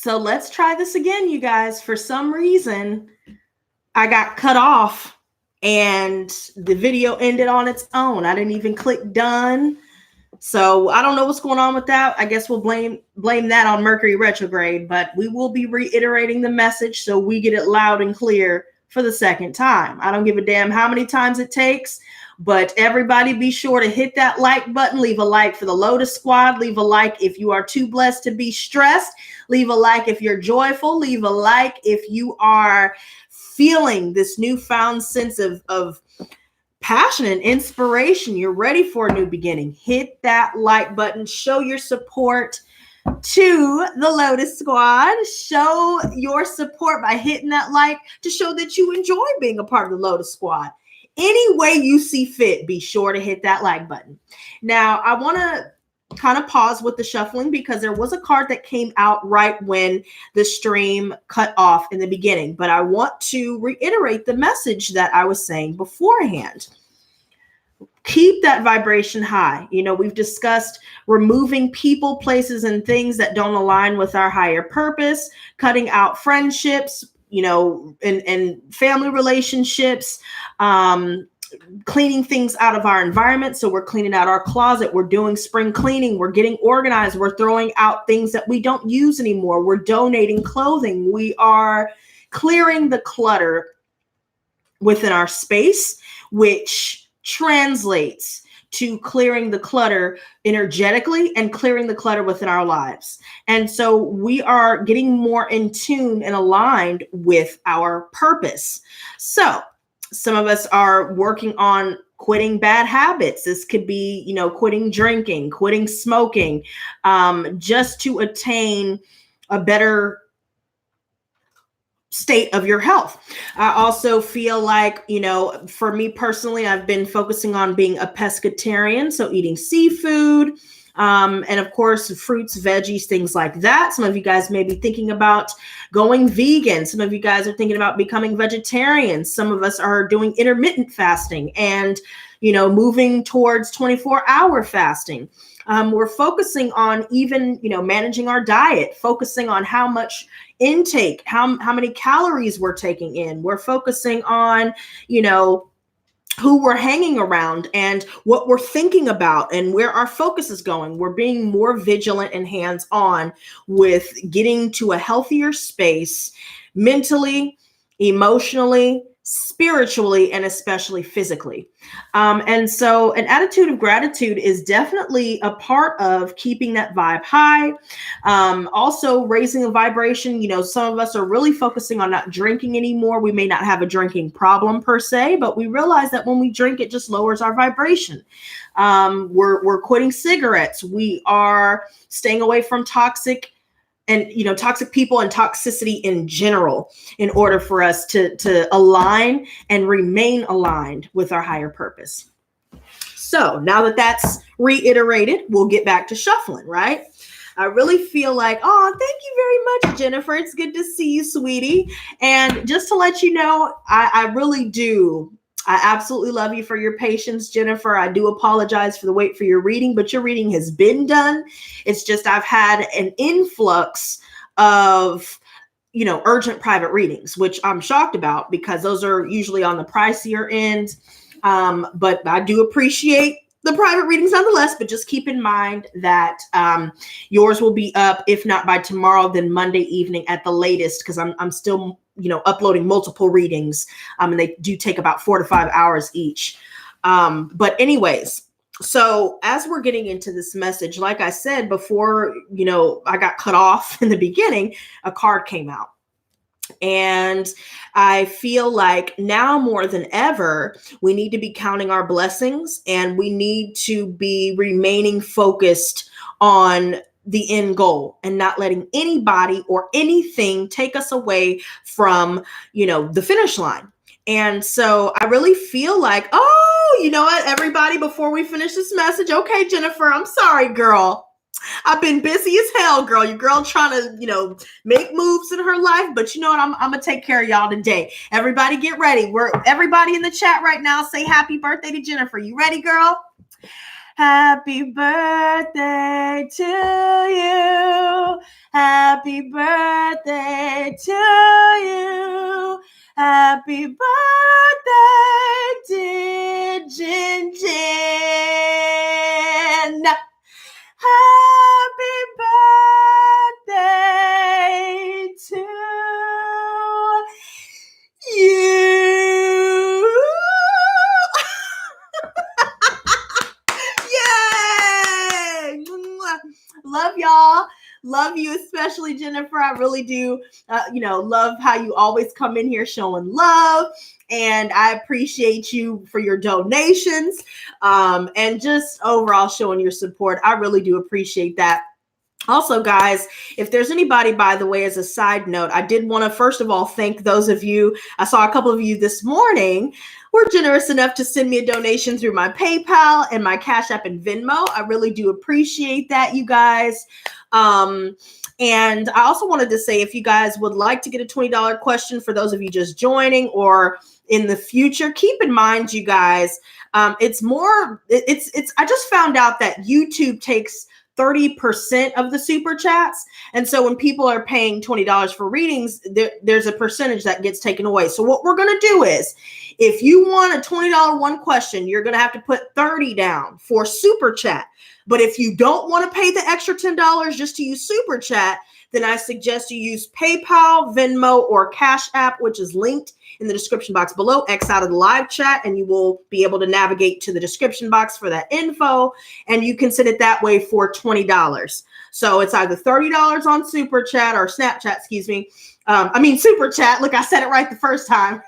So let's try this again, you guys. For some reason, I got cut off and the video ended on its own. I didn't even click done. So I don't know what's going on with that. I guess we'll blame that on Mercury retrograde, but we will be reiterating the message so we get it loud and clear for the second time. I don't give a damn how many times it takes, but everybody be sure to hit that like button. Leave a like for the Lotus Squad. Leave a like if you are too blessed to be stressed. Leave a like if you're joyful. Leave a like if you are feeling this newfound sense of passion and inspiration. You're ready for a new beginning. Hit that like button. Show your support to the Lotus Squad. Show your support by hitting that like to show that you enjoy being a part of the Lotus Squad. Any way you see fit, be sure to hit that like button. Now, I want to kind of pause with the shuffling because there was a card that came out right when the stream cut off in the beginning, but I want to reiterate the message that I was saying beforehand. Keep that vibration high. You know, we've discussed removing people, places, and things that don't align with our higher purpose, cutting out friendships, you know, and family relationships, cleaning things out of our environment. So we're cleaning out our closet. We're doing spring cleaning. We're getting organized. We're throwing out things that we don't use anymore. We're donating clothing. We are clearing the clutter within our space, which translates to clearing the clutter energetically and clearing the clutter within our lives. And so we are getting more in tune and aligned with our purpose. So some of us are working on quitting bad habits. This could be, you know, quitting drinking, quitting smoking, just to attain a better state of your health. I also feel like, you know, for me personally, I've been focusing on being a pescatarian, so eating seafood, and of course, fruits, veggies, things like that. Some of you guys may be thinking about going vegan. Some of you guys are thinking about becoming vegetarians. Some of us are doing intermittent fasting and, you know, moving towards 24-hour fasting. We're focusing on even, you know, managing our diet, focusing on how much intake, how many calories we're taking in. We're focusing on, you know, who we're hanging around and what we're thinking about and where our focus is going. We're being more vigilant and hands-on with getting to a healthier space mentally, emotionally, spiritually, and especially physically. And so an attitude of gratitude is definitely a part of keeping that vibe high. Also raising a vibration. You know, some of us are really focusing on not drinking anymore. We may not have a drinking problem per se, but we realize that when we drink, it just lowers our vibration. We're quitting cigarettes. We are staying away from toxic people and toxicity in general in order for us to align and remain aligned with our higher purpose. So now that that's reiterated, we'll get back to shuffling, right? I really feel like, oh, thank you very much, Jennifer. It's good to see you, sweetie. And just to let you know, I really do. I absolutely love you for your patience, Jennifer. I do apologize for the wait for your reading, but your reading has been done. It's just I've had an influx of, you know, urgent private readings, which I'm shocked about because those are usually on the pricier end. But I do appreciate the private readings nonetheless, but just keep in mind that yours will be up, if not by tomorrow, then Monday evening at the latest, because I'm still, you know, uploading multiple readings, and they do take about 4 to 5 hours each. But anyways, so as we're getting into this message, like I said before, you know, I got cut off in the beginning, a card came out. And I feel like now more than ever, we need to be counting our blessings and we need to be remaining focused on the end goal and not letting anybody or anything take us away from, you know, the finish line. And so I really feel like, oh, you know what, everybody, before we finish this message, okay, Jennifer, I'm sorry, girl. I've been busy as hell, girl. Your girl trying to, you know, make moves in her life. But you know what? I'm going to take care of y'all today. Everybody get ready. Everybody in the chat right now, say happy birthday to Jennifer. You ready, girl? Happy birthday to you. Happy birthday to you. Happy birthday, dear Jin Jin. Happy birthday to you. Yay! Love y'all. Love you, especially Jennifer. I really do, love how you always come in here showing love. And I appreciate you for your donations and just overall showing your support. I really do appreciate that. Also, guys, if there's anybody, by the way, as a side note, I did want to, first of all, thank those of you. I saw a couple of you this morning were generous enough to send me a donation through my PayPal and my Cashapp and Venmo. I really do appreciate that, you guys. And I also wanted to say, if you guys would like to get a $20 question for those of you just joining or in the future, keep in mind, you guys, I just found out that YouTube takes 30% of the super chats. And so when people are paying $20 for readings, there's a percentage that gets taken away. So what we're going to do is, if you want a $20 one question, you're going to have to put 30 down for super chat. But if you don't want to pay the extra $10 just to use super chat, then I suggest you use PayPal, Venmo, or Cash App, which is linked in the description box below. X out of the live chat, and you will be able to navigate to the description box for that info. And you can send it that way for $20. So it's either $30 on Super Chat or Snapchat, excuse me. Super Chat. Look, I said it right the first time.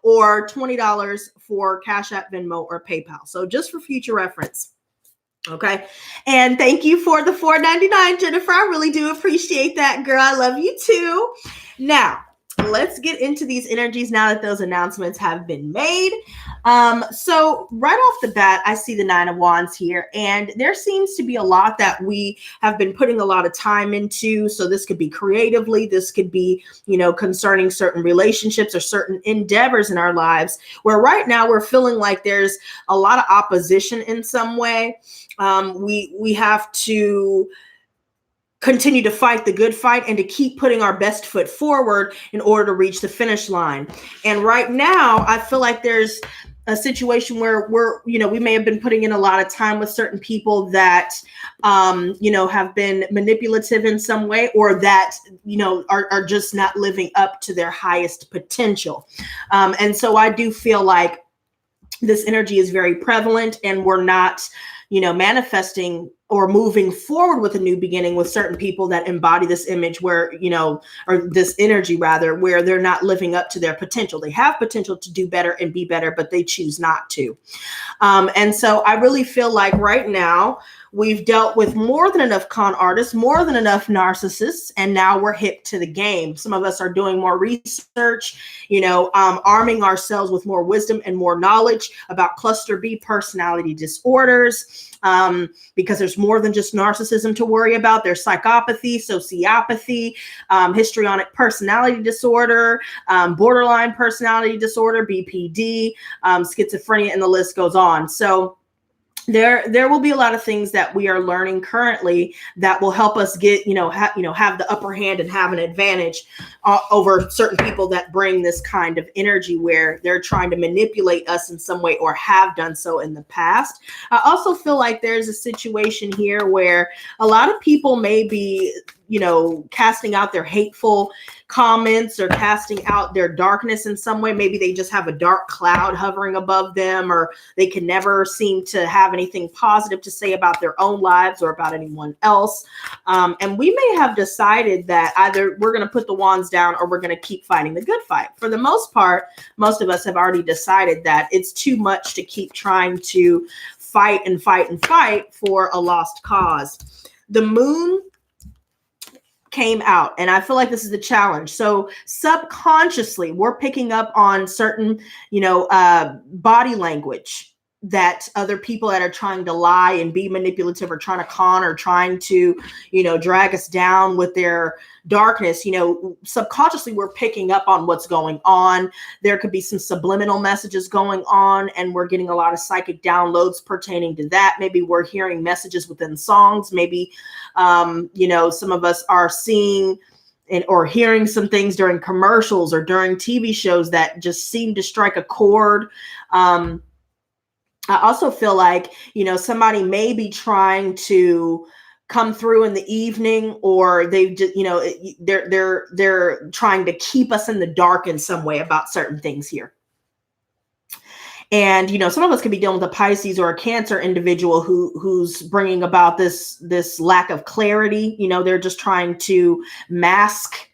Or $20 for Cash App, Venmo, or PayPal. So just for future reference. Okay. And thank you for the $4.99, Jennifer. I really do appreciate that, girl. I love you too. Now, let's get into these energies now that those announcements have been made. So right off the bat, I see the 9 of Wands here, and there seems to be a lot that we have been putting a lot of time into. So this could be creatively, this could be, concerning certain relationships or certain endeavors in our lives, where right now we're feeling like there's a lot of opposition in some way. We have to continue to fight the good fight and to keep putting our best foot forward in order to reach the finish line. And right now, I feel like there's a situation where we may have been putting in a lot of time with certain people that, have been manipulative in some way, or that, are just not living up to their highest potential. And so I do feel like this energy is very prevalent, and we're not, manifesting or moving forward with a new beginning with certain people that embody this image where, or this energy rather, where they're not living up to their potential. They have potential to do better and be better, but they choose not to. And so I really feel like right now we've dealt with more than enough con artists, more than enough narcissists, and now we're hip to the game. Some of us are doing more research, arming ourselves with more wisdom and more knowledge about cluster B personality disorders, because there's more than just narcissism to worry about. There's psychopathy, sociopathy, histrionic personality disorder, borderline personality disorder, BPD, schizophrenia, and the list goes on. So there will be a lot of things that we are learning currently that will help us get, have the upper hand and have an advantage over certain people that bring this kind of energy where they're trying to manipulate us in some way or have done so in the past. I also feel like there's a situation here where a lot of people may be, casting out their hateful comments or casting out their darkness in some way. Maybe they just have a dark cloud hovering above them, or they can never seem to have anything positive to say about their own lives or about anyone else. And we may have decided that either we're going to put the wands down or we're going to keep fighting the good fight. For the most part, most of us have already decided that it's too much to keep trying to fight and fight and fight for a lost cause. The moon came out, and I feel like this is the challenge. So subconsciously, we're picking up on certain, body language that other people that are trying to lie and be manipulative or trying to con or trying to, drag us down with their darkness, subconsciously we're picking up on what's going on. There could be some subliminal messages going on, and we're getting a lot of psychic downloads pertaining to that. Maybe we're hearing messages within songs. Maybe, some of us are seeing or hearing some things during commercials or during TV shows that just seem to strike a chord. I also feel like, somebody may be trying to come through in the evening, or they've just, they're trying to keep us in the dark in some way about certain things here. And, some of us could be dealing with a Pisces or a Cancer individual who's bringing about this lack of clarity. They're just trying to mask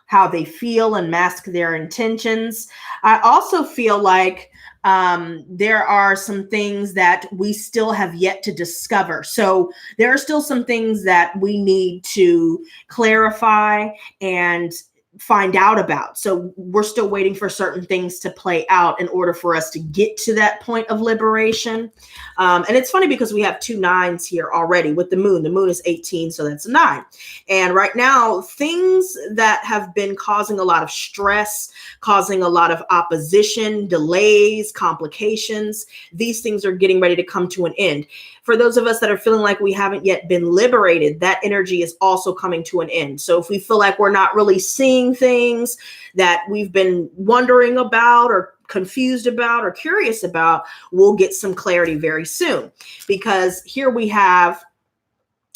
how they feel and mask their intentions. I also feel like there are some things that we still have yet to discover. So there are still some things that we need to clarify and find out about. So we're still waiting for certain things to play out in order for us to get to that point of liberation. And it's funny because we have 2 9s here already with the moon. The moon is 18, so that's a 9. And right now, things that have been causing a lot of stress, causing a lot of opposition, delays, complications, these things are getting ready to come to an end. For those of us that are feeling like we haven't yet been liberated, that energy is also coming to an end. So if we feel like we're not really seeing things that we've been wondering about or confused about or curious about, we'll get some clarity very soon. Because here we have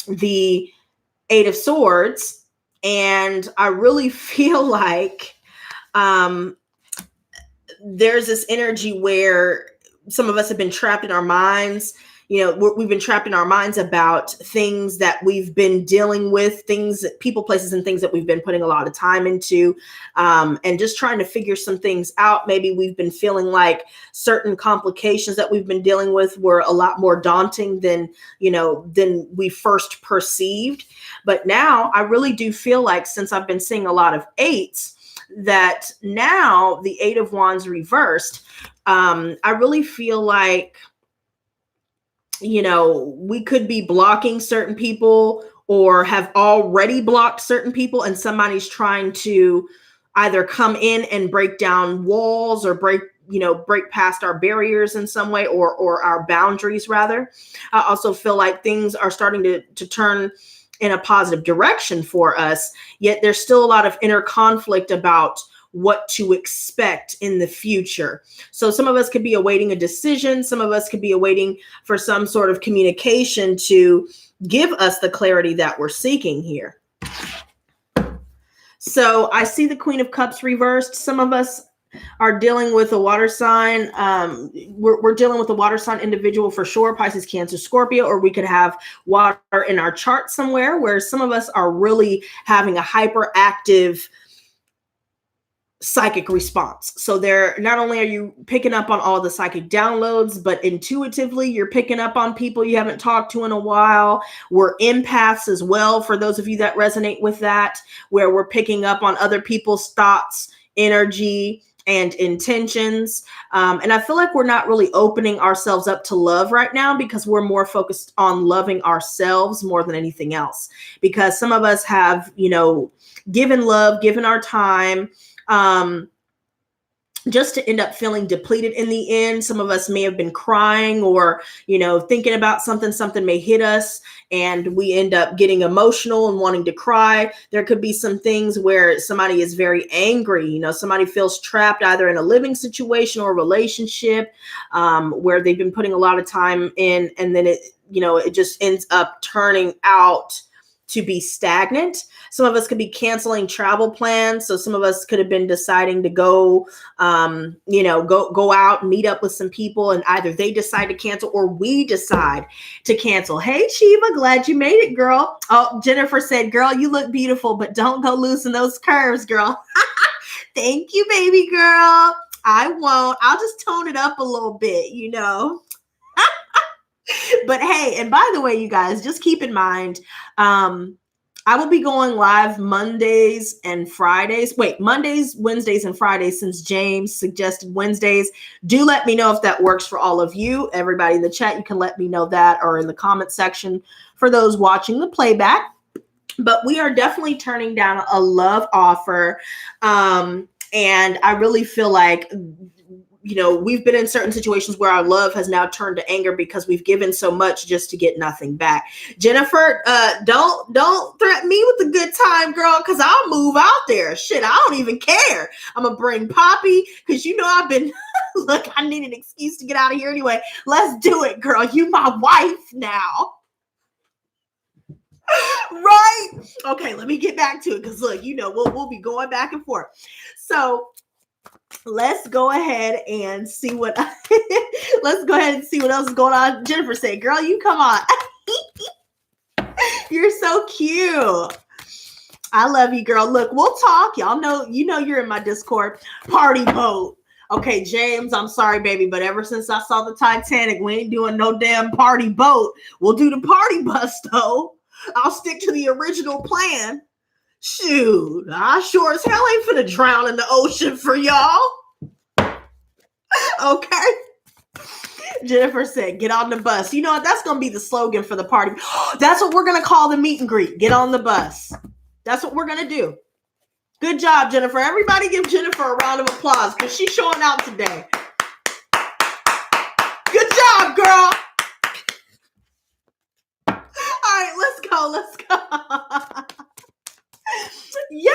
the 8 of Swords, and I really feel like there's this energy where some of us have been trapped in our minds. We've been trapped in our minds about things that we've been dealing with, things, people, places, and things that we've been putting a lot of time into, and just trying to figure some things out. Maybe we've been feeling like certain complications that we've been dealing with were a lot more daunting than we first perceived. But now I really do feel like, since I've been seeing a lot of 8s, that now the 8 of Wands reversed, I really feel like, we could be blocking certain people or have already blocked certain people, and somebody's trying to either come in and break down walls or break past our barriers in some way, or our boundaries rather. I also feel like things are starting to turn in a positive direction for us, yet there's still a lot of inner conflict about what to expect in the future. So some of us could be awaiting a decision. Some of us could be awaiting for some sort of communication to give us the clarity that we're seeking here. So I see the Queen of Cups reversed. Some of us are dealing with a water sign. We're dealing with a water sign individual for sure, Pisces, Cancer, Scorpio, or we could have water in our chart somewhere, where some of us are really having a hyperactive psychic response. So not only are you picking up on all the psychic downloads, but intuitively you're picking up on people you haven't talked to in a while. We're empaths as well, for those of you that resonate with that, where we're picking up on other people's thoughts, energy, and intentions. And I feel like we're not really opening ourselves up to love right now, because we're more focused on loving ourselves more than anything else. Because some of us have, given love, given our time, just to end up feeling depleted in the end. Some of us may have been crying or, thinking about something may hit us and we end up getting emotional and wanting to cry. There could be some things where somebody is very angry. Somebody feels trapped either in a living situation or a relationship, where they've been putting a lot of time in, and then it just ends up turning out to be stagnant. Some of us could be canceling travel plans. So some of us could have been deciding to go, go out, meet up with some people, and either they decide to cancel or we decide to cancel. Hey, Shiva, glad you made it, girl. Oh, Jennifer said, girl, you look beautiful, but don't go loosen those curves, girl. Thank you, baby girl. I won't. I'll just tone it up a little bit, But hey, and by the way, you guys, just keep in mind, I will be going live Mondays and Fridays. Wait, Mondays, Wednesdays, and Fridays, since James suggested Wednesdays. Do let me know if that works for all of you. Everybody in the chat, you can let me know that, or in the comment section for those watching the playback. But we are definitely turning down a love offer. And I really feel like, we've been in certain situations where our love has now turned to anger because we've given so much just to get nothing back. Jennifer, don't threaten me with a good time, girl, because I'll move out there. Shit, I don't even care. I'm going to bring Poppy because, I've been, look, I need an excuse to get out of here anyway. Let's do it, girl. You my wife now. Right? Okay, let me get back to it because, look, we'll be going back and forth. So, let's go ahead and see what else is going on. Jennifer said, girl, you come on. You're so cute. I love you, girl. Look, we'll talk. Y'all know, you're in my Discord. Party boat. Okay, James, I'm sorry, baby, but ever since I saw the Titanic, we ain't doing no damn party boat. We'll do the party bus, though. I'll stick to the original plan. Shoot, I sure as hell ain't finna drown in the ocean for y'all. Okay. Jennifer said, get on the bus. You know what? That's going to be the slogan for the party. That's what we're going to call the meet and greet. Get on the bus. That's what we're going to do. Good job, Jennifer. Everybody give Jennifer a round of applause because she's showing out today. Good job, girl. All right, let's go. Yes,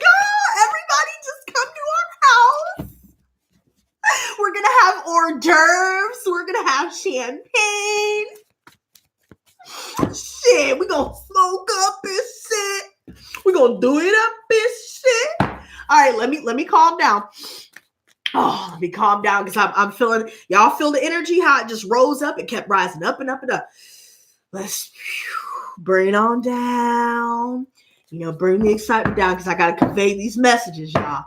girl. Everybody just come to our house. We're going to have hors d'oeuvres. We're going to have champagne. Shit, we're going to smoke up this shit. We're going to do it up this shit. All right, let me calm down. Oh, let me calm down because I'm feeling, y'all feel the energy, how it just rose up. It kept rising up and up and up. Let's bring it on down. Bring the excitement down because I got to convey these messages, y'all.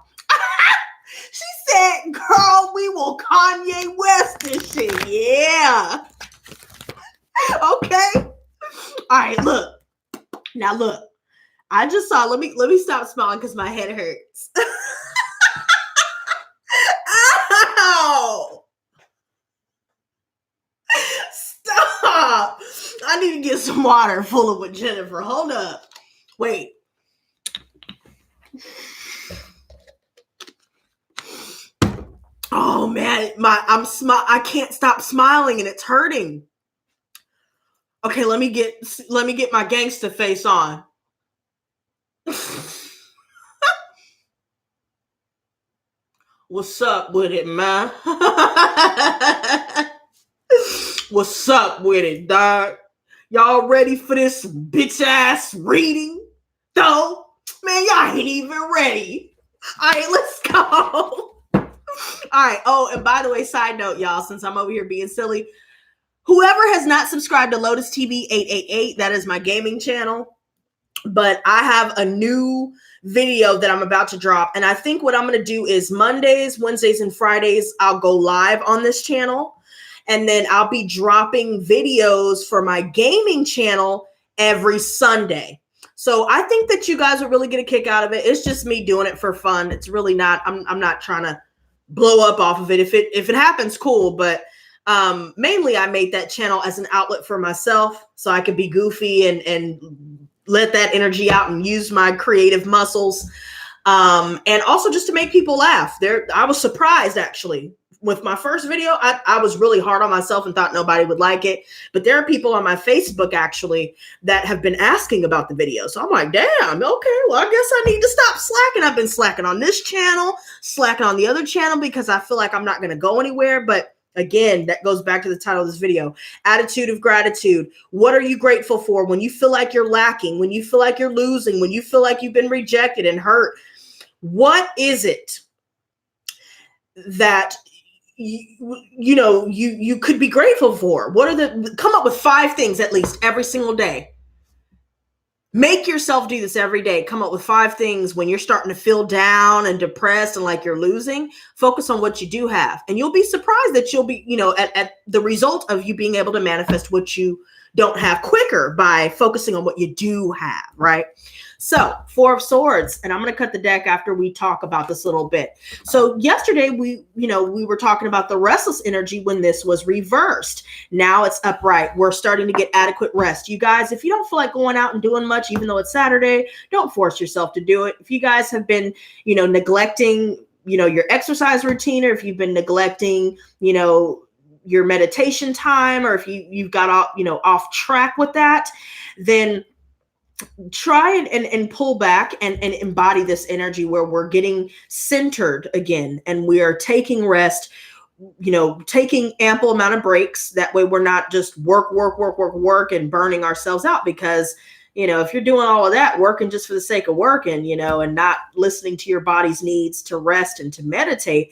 She said, girl, we will Kanye West this shit. Yeah. Okay. All right, look. Now, look. I just saw, let me stop smiling because my head hurts. Ow. Stop. I need to get some water full of with Jennifer. Hold up. Wait. Oh man, I can't stop smiling and it's hurting. Okay, let me get my gangster face on. What's up with it, man? What's up with it, dog? Y'all ready for this bitch ass reading? Though? Man, y'all ain't even ready. All right, let's go. All right. Oh, and by the way, side note, y'all, since I'm over here being silly, whoever has not subscribed to Lotus TV 888, that is my gaming channel. But I have a new video that I'm about to drop. And I think what I'm going to do is Mondays, Wednesdays, and Fridays, I'll go live on this channel. And then I'll be dropping videos for my gaming channel every Sunday. So I think that you guys will really get a kick out of it. It's just me doing it for fun. It's really not, I'm not trying to blow up off of it. If it happens, cool. But mainly I made that channel as an outlet for myself so I could be goofy and let that energy out and use my creative muscles. And also just to make people laugh. I was surprised actually. With my first video, I was really hard on myself and thought nobody would like it. But there are people on my Facebook actually that have been asking about the video. So I'm like, damn, okay, well, I guess I need to stop slacking. I've been slacking on this channel, slacking on the other channel because I feel like I'm not going to go anywhere. But again, that goes back to the title of this video, attitude of gratitude. What are you grateful for when you feel like you're lacking, when you feel like you're losing, when you feel like you've been rejected and hurt? What is it that you could be grateful for? Come up with 5 things at least every single day. Make yourself do this every day. Come up with 5 things when you're starting to feel down and depressed and like you're losing. Focus on what you do have. And you'll be surprised that you'll be, at the result of you being able to manifest what you don't have quicker by focusing on what you do have, right? So 4 of Swords, and I'm going to cut the deck after we talk about this a little bit. So yesterday we were talking about the restless energy when this was reversed. Now it's upright. We're starting to get adequate rest. You guys, if you don't feel like going out and doing much, even though it's Saturday, don't force yourself to do it. If you guys have been, neglecting, your exercise routine, or if you've been neglecting, your meditation time, or if you've got off track with that, then try and pull back and embody this energy where we're getting centered again and we are taking rest, taking ample amount of breaks. That way we're not just work and burning ourselves out, because if you're doing all of that, working just for the sake of working, and not listening to your body's needs to rest and to meditate,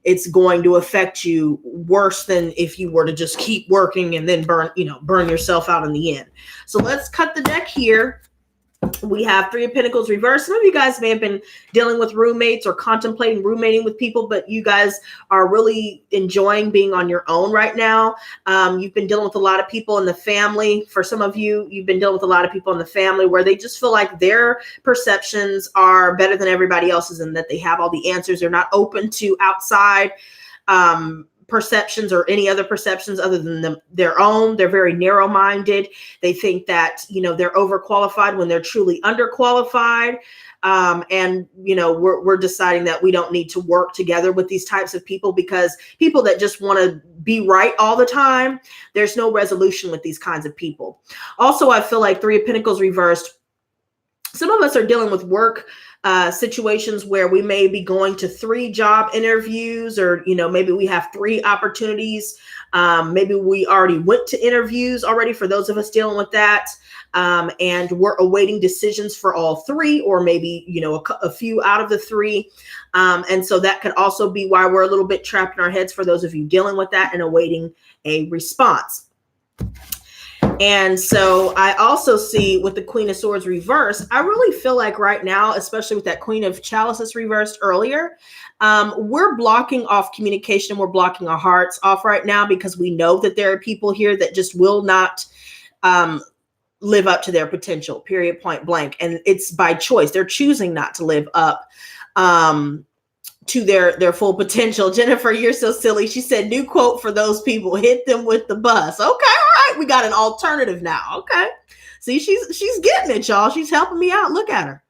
it's going to affect you worse than if you were to just keep working and then burn yourself out in the end. So let's cut the deck here. We have 3 of Pentacles reversed. Some of you guys may have been dealing with roommates or contemplating roommating with people, but you guys are really enjoying being on your own right now. You've been dealing with a lot of people in the family. For some of you, you've been dealing with a lot of people in the family where they just feel like their perceptions are better than everybody else's and that they have all the answers. They're not open to outside perceptions or any other perceptions other than their own. They're very narrow-minded. They think that, they're overqualified when they're truly underqualified. And we're deciding that we don't need to work together with these types of people, because people that just want to be right all the time, there's no resolution with these kinds of people. Also, I feel like 3 of Pentacles reversed. Some of us are dealing with work situations where we may be going to 3 job interviews, or, maybe we have 3 opportunities. Maybe we already went to interviews already, for those of us dealing with that. And we're awaiting decisions for all 3, or maybe, a few out of the 3. And so that could also be why we're a little bit trapped in our heads, for those of you dealing with that and awaiting a response. And so I also see with the Queen of Swords reversed, I really feel like right now, especially with that Queen of Chalices reversed earlier, we're blocking off communication. We're blocking our hearts off right now, because we know that there are people here that just will not live up to their potential, period, point blank. And it's by choice. They're choosing not to live up to their full potential. Jennifer, you're so silly. She said, new quote for those people: hit them with the bus. Okay, all right. We got an alternative now. Okay. See, she's getting it, y'all. She's helping me out. Look at her.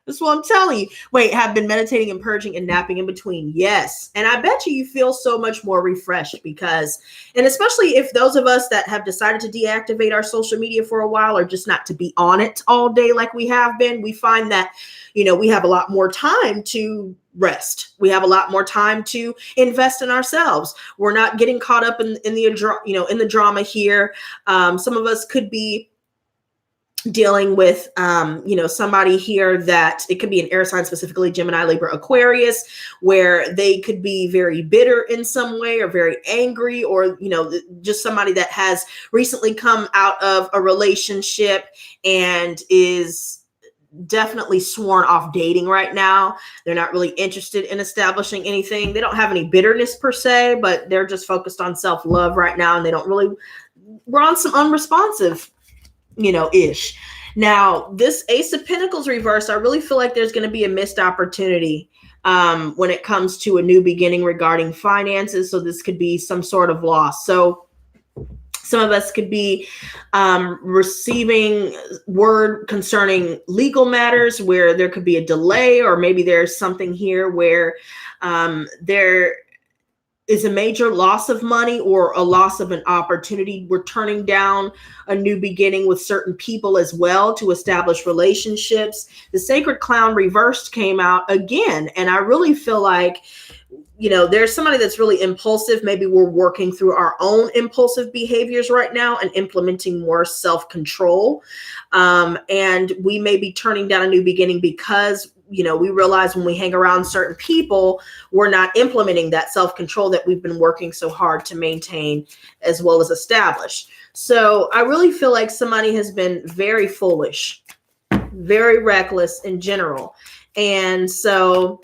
That's what I'm telling you. Wait, have been meditating and purging and napping in between. Yes. And I bet you feel so much more refreshed, because, and especially if those of us that have decided to deactivate our social media for a while, or just not to be on it all day like we have been, we find that, we have a lot more time to rest. We have a lot more time to invest in ourselves. We're not getting caught up in the drama here. Some of us could be dealing with, somebody here that it could be an air sign, specifically Gemini, Libra, Aquarius, where they could be very bitter in some way, or very angry, or, just somebody that has recently come out of a relationship and is definitely sworn off dating right now. They're not really interested in establishing anything. They don't have any bitterness per se, but they're just focused on self-love right now. And we're on some unresponsive ish. Now, this Ace of Pentacles reverse, I really feel like there's going to be a missed opportunity when it comes to a new beginning regarding finances. So this could be some sort of loss. So some of us could be receiving word concerning legal matters where there could be a delay, or maybe there's something here where there is a major loss of money or a loss of an opportunity. We're turning down a new beginning with certain people as well to establish relationships. The Sacred Clown reversed came out again. And I really feel like, there's somebody that's really impulsive. Maybe we're working through our own impulsive behaviors right now and implementing more self-control. And we may be turning down a new beginning because we realize when we hang around certain people, we're not implementing that self-control that we've been working so hard to maintain as well as establish. So I really feel like somebody has been very foolish, very reckless in general. And so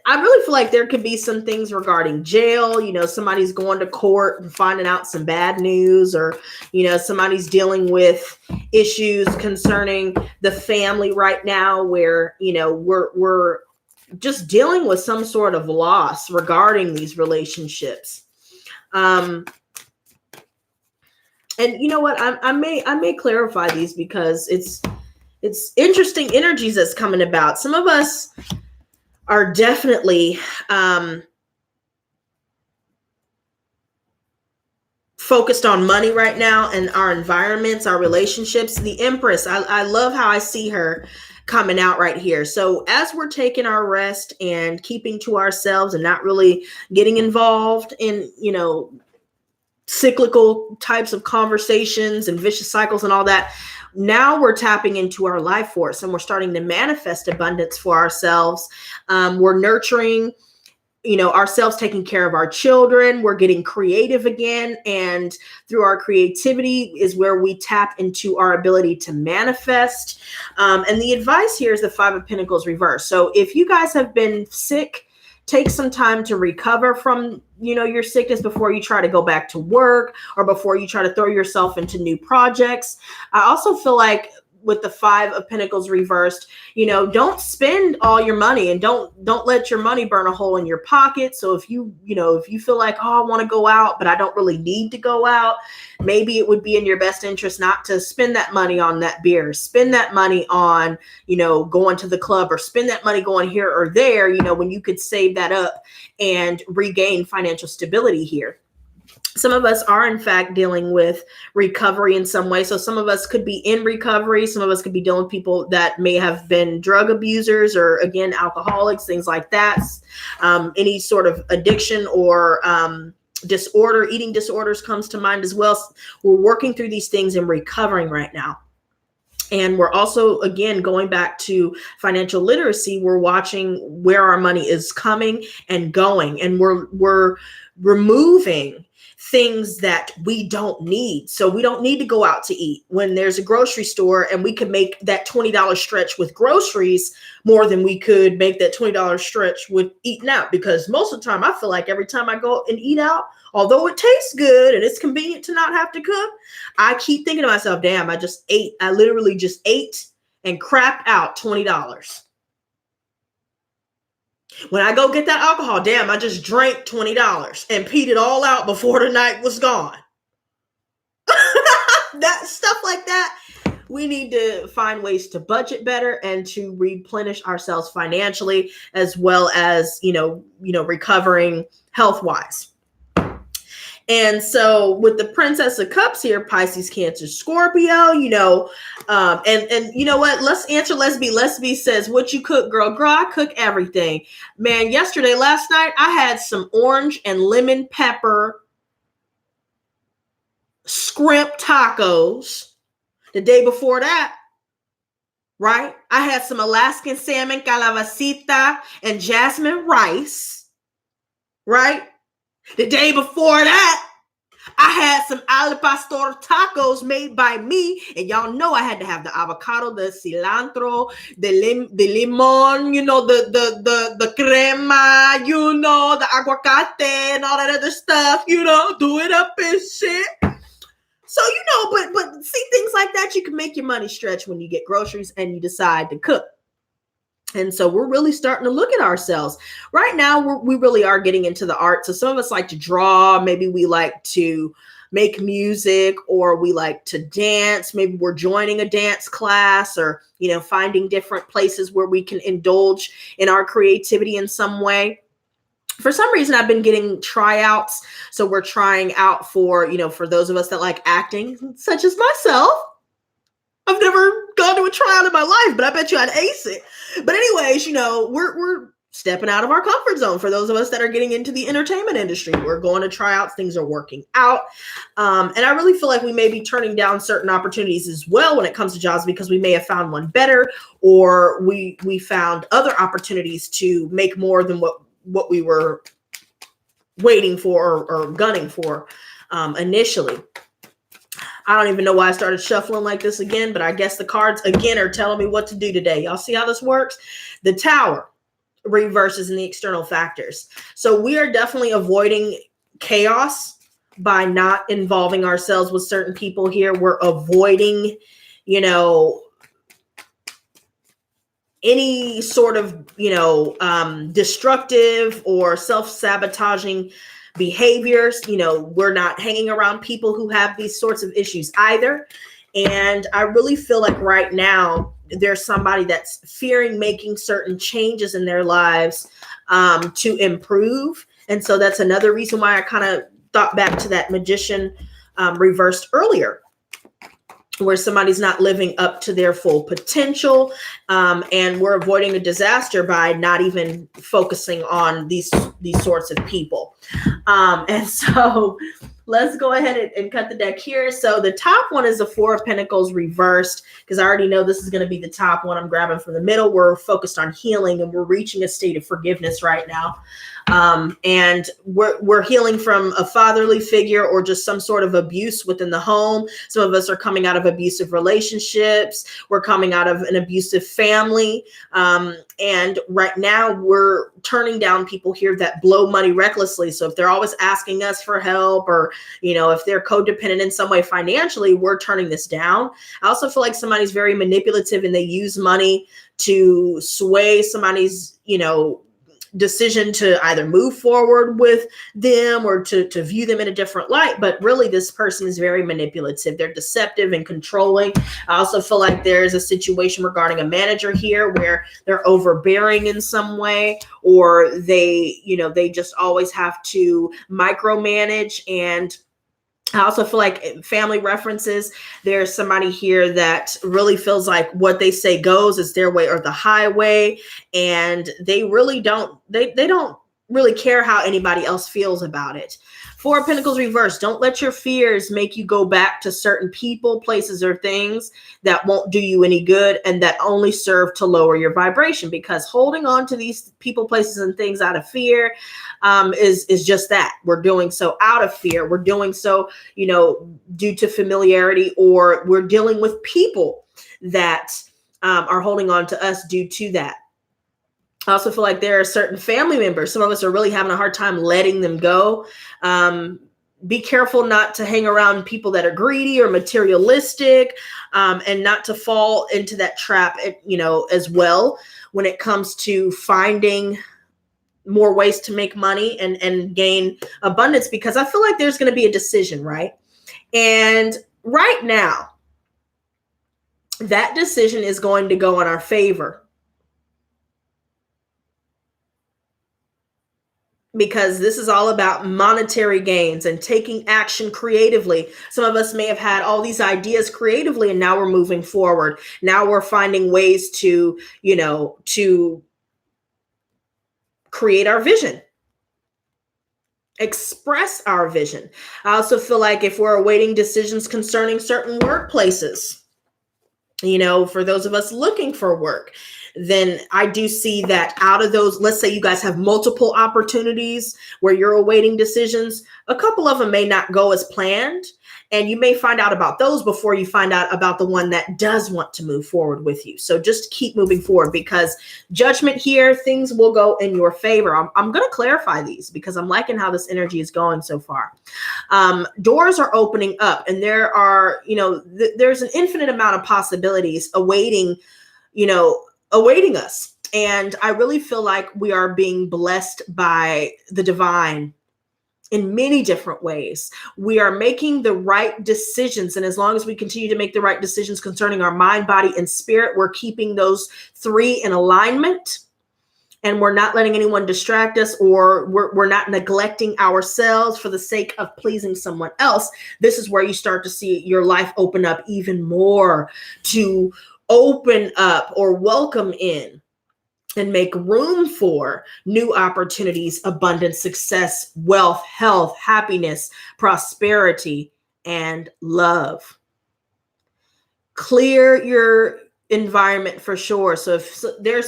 I really feel like there could be some things regarding jail. Somebody's going to court and finding out some bad news, or, somebody's dealing with issues concerning the family right now where, we're just dealing with some sort of loss regarding these relationships. And you know what? I may clarify these because it's interesting energies that's coming about. Some of us are definitely focused on money right now, and our environments, our relationships. The Empress, I love how I see her coming out right here. So as we're taking our rest and keeping to ourselves and not really getting involved in, cyclical types of conversations and vicious cycles and all that, now we're tapping into our life force and we're starting to manifest abundance for ourselves. We're nurturing, ourselves, taking care of our children. We're getting creative again. And through our creativity is where we tap into our ability to manifest. And the advice here is the Five of Pentacles reverse. So if you guys have been sick, take some time to recover from, your sickness before you try to go back to work or before you try to throw yourself into new projects. I also feel like with the Five of Pentacles reversed, don't spend all your money, and don't let your money burn a hole in your pocket. So if you feel like, oh, I want to go out, but I don't really need to go out, maybe it would be in your best interest not to spend that money on that beer, spend that money on, going to the club, or spend that money going here or there, when you could save that up and regain financial stability here. Some of us are, in fact, dealing with recovery in some way. So some of us could be in recovery. Some of us could be dealing with people that may have been drug abusers or, again, alcoholics, things like that. Any sort of addiction or disorder, eating disorders comes to mind as well. We're working through these things and recovering right now. And we're also, again, going back to financial literacy. We're watching where our money is coming and going, and we're removing things that we don't need. So we don't need to go out to eat when there's a grocery store, and we could make that $20 stretch with groceries more than we could make that $20 stretch with eating out. Because most of the time, I feel like every time I go and eat out, although it tastes good and it's convenient to not have to cook, I keep thinking to myself, damn, I literally just ate and crapped out $20. When I go get that alcohol, damn, I just drank $20 and peed it all out before the night was gone. That stuff like that. We need to find ways to budget better and to replenish ourselves financially, as well as, recovering health-wise. And so with the Princess of Cups here, Pisces, Cancer, Scorpio, and you know what? Let's answer Lesby. Lesby says, what you cook, girl? Girl, I cook everything. Man, last night, I had some orange and lemon pepper scrimp tacos. The day before that, right, I had some Alaskan salmon, calabacita, and jasmine rice, right? The day before that, I had some al pastor tacos made by me. And y'all know I had to have the avocado, the cilantro, the limon, the crema, the aguacate and all that other stuff, do it up and shit. So, but see, things like that, you can make your money stretch when you get groceries and you decide to cook. And so we're really starting to look at ourselves right now. We really are getting into the art. So some of us like to draw. Maybe we like to make music, or we like to dance. Maybe we're joining a dance class, or, finding different places where we can indulge in our creativity in some way. For some reason, I've been getting tryouts. So we're trying out for those of us that like acting, such as myself. I've never gone to a tryout in my life, but I bet you I'd ace it. But anyways, we're stepping out of our comfort zone. For those of us that are getting into the entertainment industry, we're going to tryouts. Things are working out. And I really feel like we may be turning down certain opportunities as well when it comes to jobs, because we may have found one better, or we found other opportunities to make more than what we were waiting for or gunning for initially. I don't even know why I started shuffling like this again, but I guess the cards again are telling me what to do today. Y'all see how this works? The Tower. reverses in the external factors. So we are definitely avoiding chaos by not involving ourselves with certain people here. We're avoiding, you know, any sort of, you know, destructive or self-sabotaging behaviors. You know, we're not hanging around people who have these sorts of issues either. And I really feel like right now there's somebody that's fearing making certain changes in their lives to improve. And so that's another reason why I kind of thought back to that magician reversed earlier, where somebody's not living up to their full potential, and we're avoiding a disaster by not even focusing on these sorts of people. And so let's go ahead and cut the deck here. So the top one is the Four of Pentacles reversed, because I already know this is going to be the top one. I'm grabbing from the middle. We're focused on healing, and we're reaching a state of forgiveness right now. And we're healing from a fatherly figure or just some sort of abuse within the home. Some of us are coming out of abusive relationships. We're coming out of an abusive family. And right now we're turning down people here that blow money recklessly. So if they're always asking us for help, or, you know, if they're codependent in some way financially, we're turning this down. I also feel like somebody's very manipulative and they use money to sway somebody's, you know, decision to either move forward with them or to view them in a different light. But really, this person is very manipulative. They're deceptive and controlling. I also feel like there's a situation regarding a manager here where they're overbearing in some way, or they, you know, they just always have to micromanage. And I also feel like family references, there's somebody here that really feels like what they say goes, is their way or the highway. And they really don't, they don't really care how anybody else feels about it. Four of Pentacles reversed. Don't let your fears make you go back to certain people, places, or things that won't do you any good and that only serve to lower your vibration, because holding on to these people, places, and things out of fear is just that. We're doing so out of fear. We're doing so, you know, due to familiarity, or we're dealing with people that are holding on to us due to that. I also feel like there are certain family members. Some of us are really having a hard time letting them go. Be careful not to hang around people that are greedy or materialistic, and not to fall into that trap, you know, as well, when it comes to finding more ways to make money and gain abundance, because I feel like there's going to be a decision, right? And right now, that decision is going to go in our favor, because this is all about monetary gains and taking action creatively. Some of us may have had all these ideas creatively, and now we're moving forward. Now we're finding ways to, you know, to create our vision, express our vision. I also feel like if we're awaiting decisions concerning certain workplaces, you know, for those of us looking for work, then I do see that out of those, let's say you guys have multiple opportunities where you're awaiting decisions, a couple of them may not go as planned. And you may find out about those before you find out about the one that does want to move forward with you. So just keep moving forward, because judgment here, things will go in your favor. I'm going to clarify these because I'm liking how this energy is going so far. Doors are opening up, and there are, you know, there's an infinite amount of possibilities awaiting, you know, awaiting us. And I really feel like we are being blessed by the divine in many different ways. We are making the right decisions. And as long as we continue to make the right decisions concerning our mind, body, and spirit, we're keeping those three in alignment. And we're not letting anyone distract us, or we're not neglecting ourselves for the sake of pleasing someone else. This is where you start to see your life open up even more, to open up or welcome in and make room for new opportunities, abundance, success, wealth, health, happiness, prosperity, and love. Clear your environment for sure. So if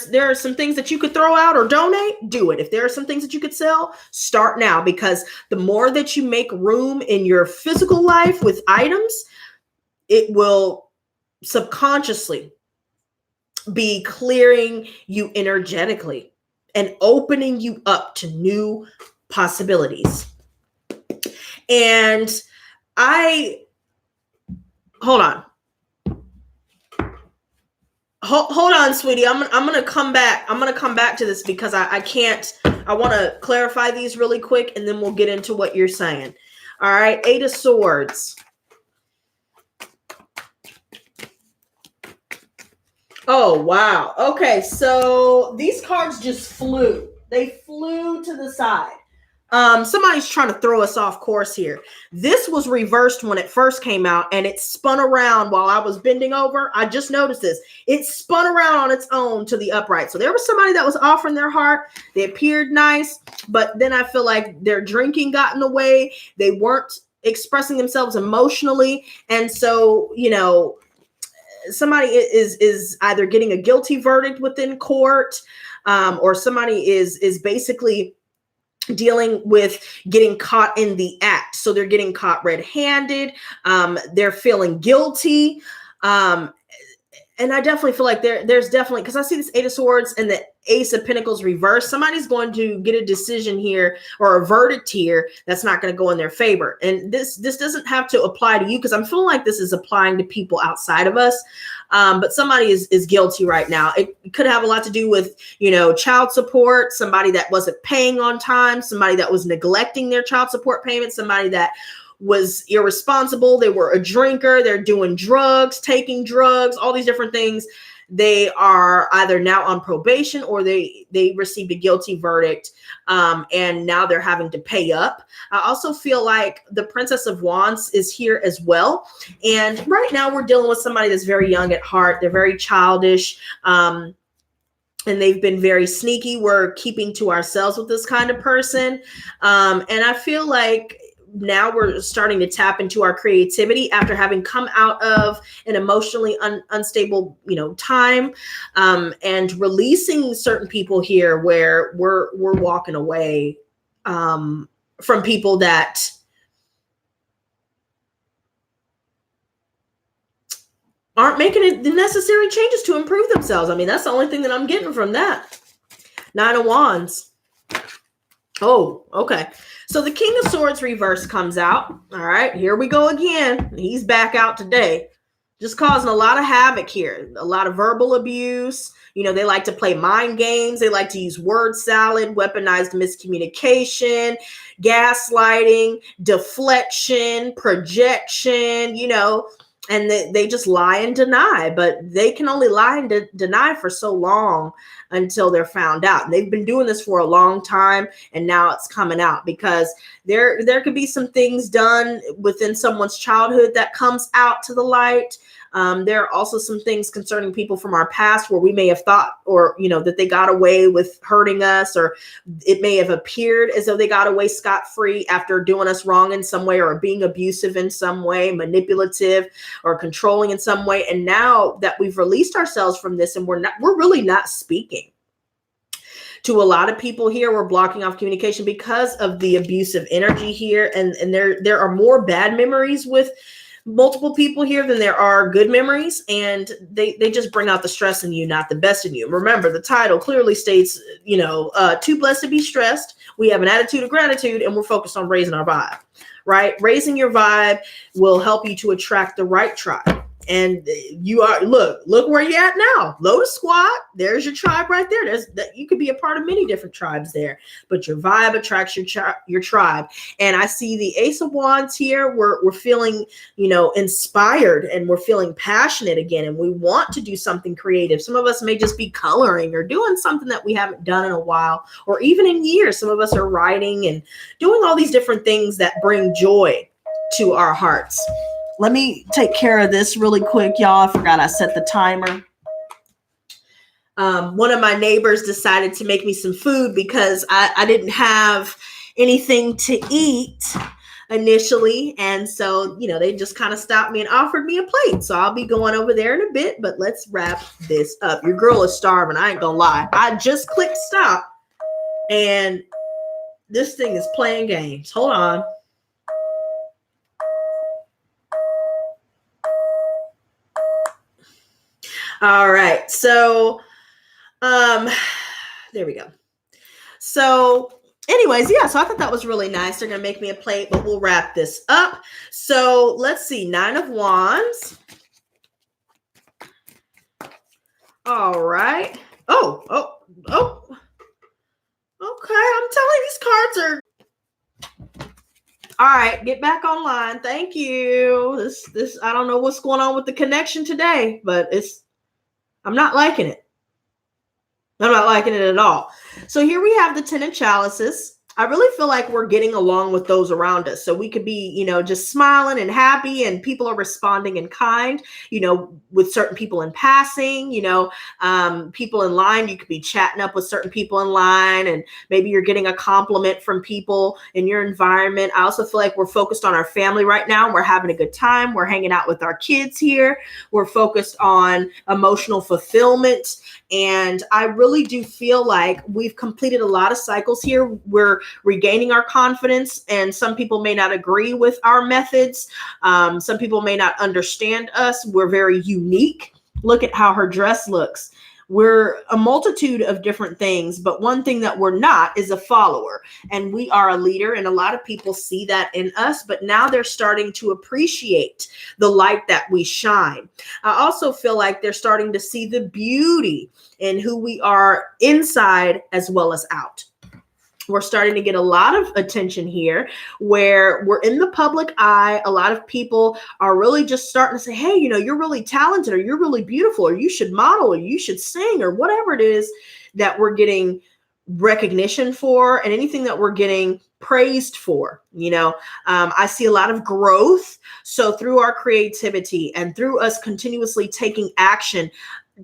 there are some things that you could throw out or donate, do it. If there are some things that you could sell, start now, because the more that you make room in your physical life with items, it will subconsciously be clearing you energetically. and opening you up to new possibilities. And hold on. Hold on, sweetie. I'm gonna come back. I'm gonna come back to this because I can't. I want to clarify these really quick, and then we'll get into what you're saying. All right, Eight of Swords. Oh wow. Okay, so these cards just flew. They flew to the side. Somebody's trying to throw us off course here. This was reversed when it first came out, and it spun around while I was bending over. I just noticed this. It spun around on its own to the upright. So there was somebody that was offering their heart. They appeared nice, but then I feel like their drinking got in the way. They weren't expressing themselves emotionally. And so, you know, somebody is either getting a guilty verdict within court, or somebody is basically dealing with getting caught in the act. So they're getting caught red-handed. They're feeling guilty. And I definitely feel like there's definitely, because I see this Eight of Swords and the Ace of Pentacles reversed. Somebody's going to get a decision here or a verdict here that's not going to go in their favor. And this doesn't have to apply to you, because I'm feeling like this is applying to people outside of us. But somebody is guilty right now. It could have a lot to do with, you know, child support, somebody that wasn't paying on time, somebody that was neglecting their child support payments, somebody that was irresponsible. They were a drinker. They're doing drugs, taking drugs, all these different things. They are either now on probation or they received a guilty verdict, and now they're having to pay up. I also feel like the Princess of Wands is here as well. And right now we're dealing with somebody that's very young at heart. They're very childish. And they've been very sneaky. We're keeping to ourselves with this kind of person. And I feel like now we're starting to tap into our creativity after having come out of an emotionally unstable, you know, time, and releasing certain people here where we're walking away from people that aren't making the necessary changes to improve themselves. I mean, that's the only thing that I'm getting from that. Nine of Wands. Oh, okay. So the King of Swords reverse comes out. All right, here we go again. He's back out today. Just causing a lot of havoc here. A lot of verbal abuse. You know, they like to play mind games. They like to use word salad, weaponized miscommunication, gaslighting, deflection, projection, you know, and they just lie and deny. But they can only lie and deny for so long until they're found out. And they've been doing this for a long time, and now it's coming out because there could be some things done within someone's childhood that comes out to the light. There are also some things concerning people from our past where we may have thought, or, you know, that they got away with hurting us, or it may have appeared as though they got away scot-free after doing us wrong in some way, or being abusive in some way, manipulative or controlling in some way. And now that we've released ourselves from this, and we're really not speaking to a lot of people here, we're blocking off communication because of the abusive energy here. And there are more bad memories with multiple people here than there are good memories, and they just bring out the stress in you, not the best in you. Remember, the title clearly states, you know, too blessed to be stressed. We have an attitude of gratitude, and we're focused on raising our vibe, right? Raising your vibe will help you to attract the right tribe. And you are, look where you're at now. Lotus Squad, there's your tribe right there. There's that, you could be a part of many different tribes there, but your vibe attracts your tribe. And I see the Ace of Wands here. We're feeling, you know, inspired, and we're feeling passionate again, and we want to do something creative. Some of us may just be coloring or doing something that we haven't done in a while, or even in years. Some of us are writing and doing all these different things that bring joy to our hearts. Let me take care of this really quick, y'all. I forgot I set the timer. One of my neighbors decided to make me some food because I didn't have anything to eat initially. And so, you know, they just kind of stopped me and offered me a plate. So I'll be going over there in a bit, but let's wrap this up. Your girl is starving. I ain't gonna lie. I just clicked stop, and this thing is playing games. Hold on. All right. So, there we go. So anyways, yeah, so I thought that was really nice. They're going to make me a plate, but we'll wrap this up. So let's see, 9 of Wands. All right. Oh. Okay, I'm telling you, these cards are... All right, get back online. Thank you. This I don't know what's going on with the connection today, but I'm not liking it. I'm not liking it at all. So here we have the 10 of Chalices. I really feel like we're getting along with those around us. So we could be, just smiling and happy, and people are responding in kind, with certain people in passing, people in line. You could be chatting up with certain people in line, and maybe you're getting a compliment from people in your environment. I also feel like we're focused on our family right now. We're having a good time. We're hanging out with our kids here. We're focused on emotional fulfillment. And I really do feel like we've completed a lot of cycles here. We're regaining our confidence, and some people may not agree with our methods. Some people may not understand us. We're very unique. Look at how her dress looks. We're a multitude of different things, but one thing that we're not is a follower, and we are a leader, and a lot of people see that in us, but now they're starting to appreciate the light that we shine. I also feel like they're starting to see the beauty in who we are inside as well as out. We're starting to get a lot of attention here where we're in the public eye. A lot of people are really just starting to say, hey, you're really talented, or you're really beautiful, or you should model, or you should sing, or whatever it is that we're getting recognition for, and anything that we're getting praised for. I see a lot of growth. So through our creativity and through us continuously taking action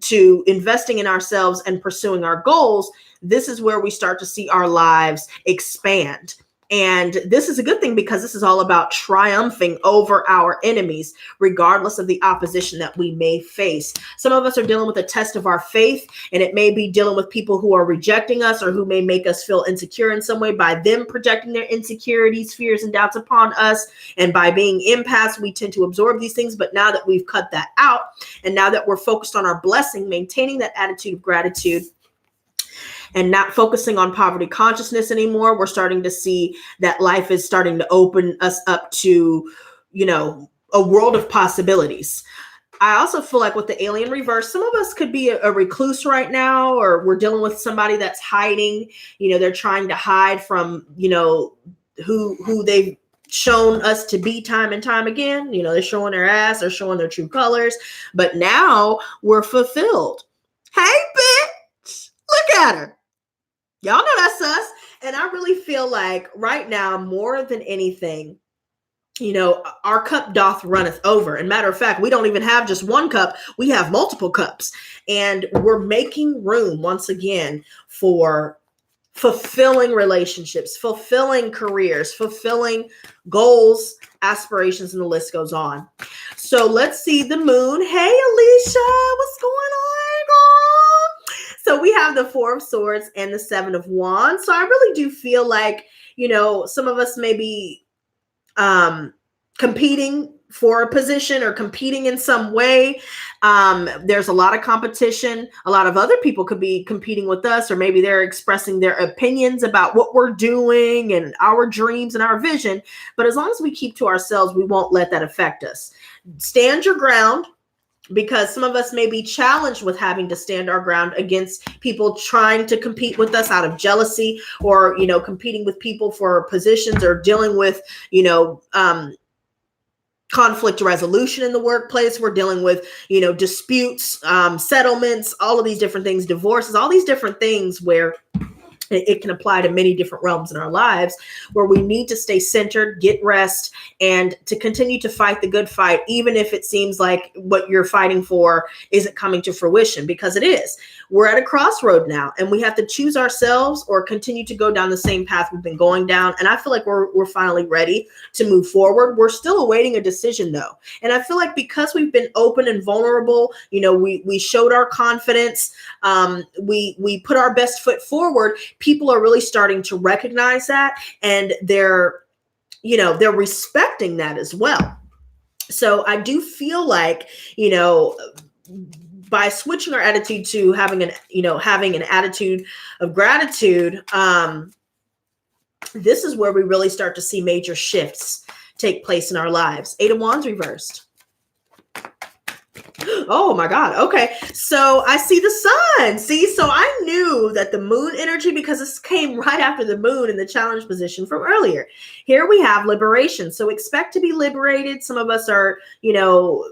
to investing in ourselves and pursuing our goals, this is where we start to see our lives expand. And this is a good thing, because this is all about triumphing over our enemies, regardless of the opposition that we may face. Some of us are dealing with a test of our faith, and it may be dealing with people who are rejecting us, or who may make us feel insecure in some way by them projecting their insecurities, fears, and doubts upon us. And by being empaths, we tend to absorb these things. But now that we've cut that out, and now that we're focused on our blessing, maintaining that attitude of gratitude, and not focusing on poverty consciousness anymore, we're starting to see that life is starting to open us up to, a world of possibilities. I also feel like with the alien reverse, some of us could be a recluse right now, or we're dealing with somebody that's hiding. They're trying to hide from, who they've shown us to be time and time again. They're showing their ass, they're showing their true colors, but now we're fulfilled. Hey, bitch, look at her. Y'all know that's us. And I really feel like right now, more than anything, our cup doth runneth over. And matter of fact, we don't even have just one cup. We have multiple cups. And we're making room once again for fulfilling relationships, fulfilling careers, fulfilling goals, aspirations, and the list goes on. So let's see the moon. Hey, Alicia, what's going on, girl? So we have the 4 of Swords and the 7 of Wands. So I really do feel like, some of us may be competing for a position or competing in some way. There's a lot of competition. A lot of other people could be competing with us, or maybe they're expressing their opinions about what we're doing and our dreams and our vision. But as long as we keep to ourselves, we won't let that affect us. Stand your ground, because some of us may be challenged with having to stand our ground against people trying to compete with us out of jealousy, or, competing with people for positions, or dealing with, conflict resolution in the workplace. We're dealing with, disputes, settlements, all of these different things, divorces, all these different things where it can apply to many different realms in our lives, where we need to stay centered, get rest, and to continue to fight the good fight, even if it seems like what you're fighting for isn't coming to fruition, because it is. We're at a crossroad now, and we have to choose ourselves or continue to go down the same path we've been going down. And I feel like we're finally ready to move forward. We're still awaiting a decision, though. And I feel like because we've been open and vulnerable, we showed our confidence, we put our best foot forward. People are really starting to recognize that, and they're respecting that as well. So I do feel like, by switching our attitude to having an attitude of gratitude, this is where we really start to see major shifts take place in our lives. 8 of Wands reversed. Oh my God. Okay. So I see the sun. See, so I knew that the moon energy, because this came right after the moon in the challenge position from earlier. Here we have liberation. So expect to be liberated. Some of us are,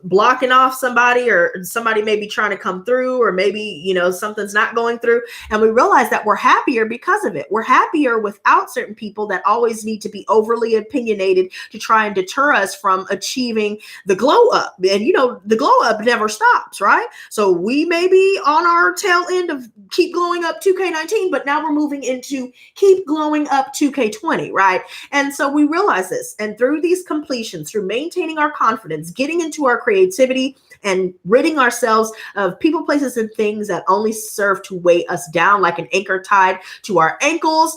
blocking off somebody, or somebody may be trying to come through, or maybe, something's not going through. And we realize that we're happier because of it. We're happier without certain people that always need to be overly opinionated to try and deter us from achieving the glow up. And, the glow up never stops, right? So we may be on our tail end of keep glowing up 2K19, but now we're moving into keep glowing up 2K20, right? And so we realize this, and through these completions, through maintaining our confidence, getting into our creativity, and ridding ourselves of people, places, and things that only serve to weigh us down like an anchor tied to our ankles,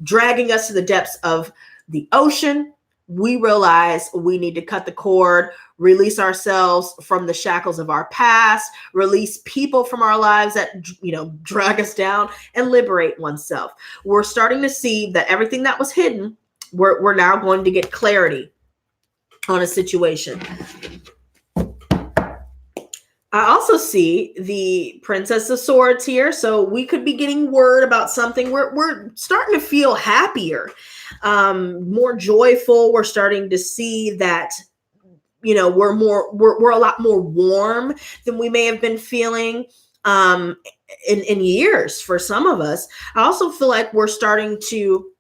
dragging us to the depths of the ocean, we realize we need to cut the cord, release ourselves from the shackles of our past, release people from our lives that, drag us down, and liberate oneself. We're starting to see that everything that was hidden, we're now going to get clarity on a situation. I also see the Princess of Swords here. So we could be getting word about something. We're starting to feel happier, more joyful. We're starting to see that, we're a lot more warm than we may have been feeling in years for some of us. I also feel like we're starting to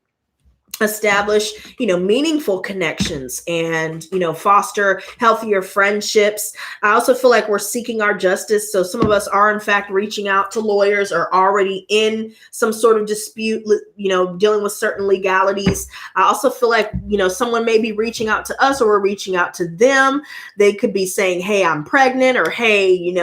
establish, meaningful connections and, foster healthier friendships. I also feel like we're seeking our justice. So some of us are in fact reaching out to lawyers, or already in some sort of dispute, dealing with certain legalities. I also feel like, someone may be reaching out to us, or we're reaching out to them. They could be saying, hey, I'm pregnant, or hey,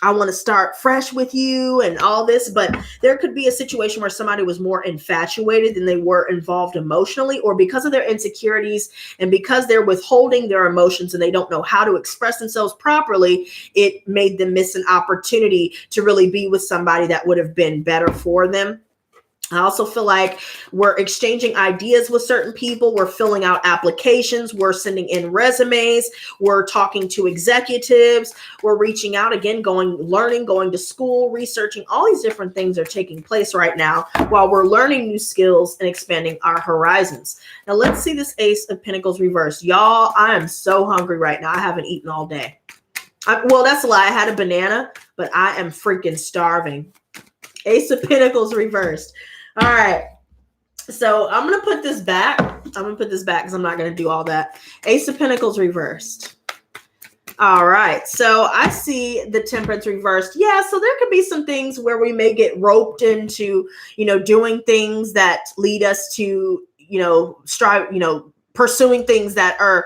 I want to start fresh with you and all this. But there could be a situation where somebody was more infatuated than they were involved emotionally, or because of their insecurities and because they're withholding their emotions and they don't know how to express themselves properly, it made them miss an opportunity to really be with somebody that would have been better for them. I also feel like we're exchanging ideas with certain people. We're filling out applications. We're sending in resumes. We're talking to executives. We're reaching out again, learning, going to school, researching. All these different things are taking place right now while we're learning new skills and expanding our horizons. Now let's see this Ace of Pentacles reversed. Y'all, I am so hungry right now. I haven't eaten all day. Well, that's a lie. I had a banana, but I am freaking starving. Ace of Pentacles reversed. All right. So I'm going to put this back. Because I'm not going to do all that. Ace of Pentacles reversed. All right. So I see the Temperance reversed. Yeah. So there could be some things where we may get roped into, doing things that lead us to, pursuing things that are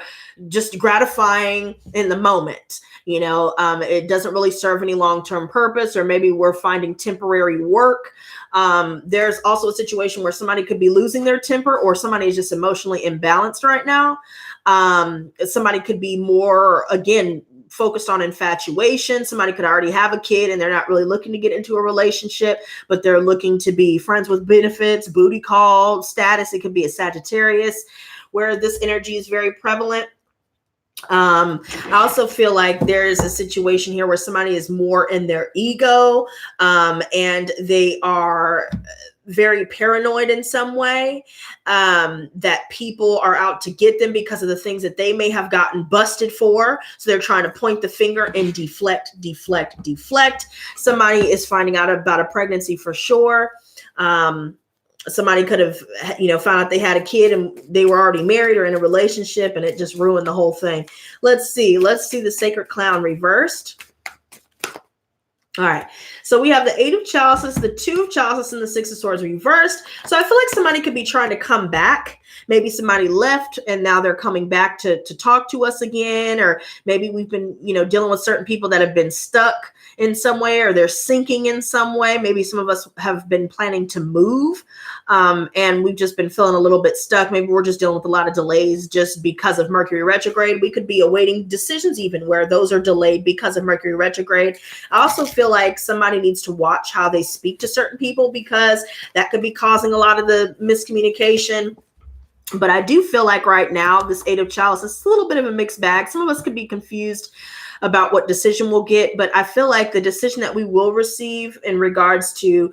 just gratifying in the moment. It doesn't really serve any long-term purpose, or maybe we're finding temporary work. There's also a situation where somebody could be losing their temper, or somebody is just emotionally imbalanced right now. Somebody could be more, again, focused on infatuation. Somebody could already have a kid and they're not really looking to get into a relationship, but they're looking to be friends with benefits, booty call status. It could be a Sagittarius where this energy is very prevalent. I also feel like there is a situation here where somebody is more in their ego, and they are very paranoid in some way, that people are out to get them because of the things that they may have gotten busted for. So they're trying to point the finger and deflect. Somebody is finding out about a pregnancy for sure. Somebody could have, found out they had a kid and they were already married or in a relationship, and it just ruined the whole thing. Let's see the Sacred Clown reversed. All right. So we have the 8 of Chalices, the 2 of Chalices, and the 6 of Swords reversed. So I feel like somebody could be trying to come back Maybe somebody left and now they're coming back to talk to us again, or maybe we've been, dealing with certain people that have been stuck in some way, or they're sinking in some way. Maybe some of us have been planning to move, and we've just been feeling a little bit stuck. Maybe we're just dealing with a lot of delays just because of Mercury retrograde. We could be awaiting decisions even where those are delayed because of Mercury retrograde. I also feel like somebody needs to watch how they speak to certain people, because that could be causing a lot of the miscommunication. But I do feel like right now, this Eight of Chalices is a little bit of a mixed bag. Some of us could be confused about what decision we'll get, but I feel like the decision that we will receive in regards to,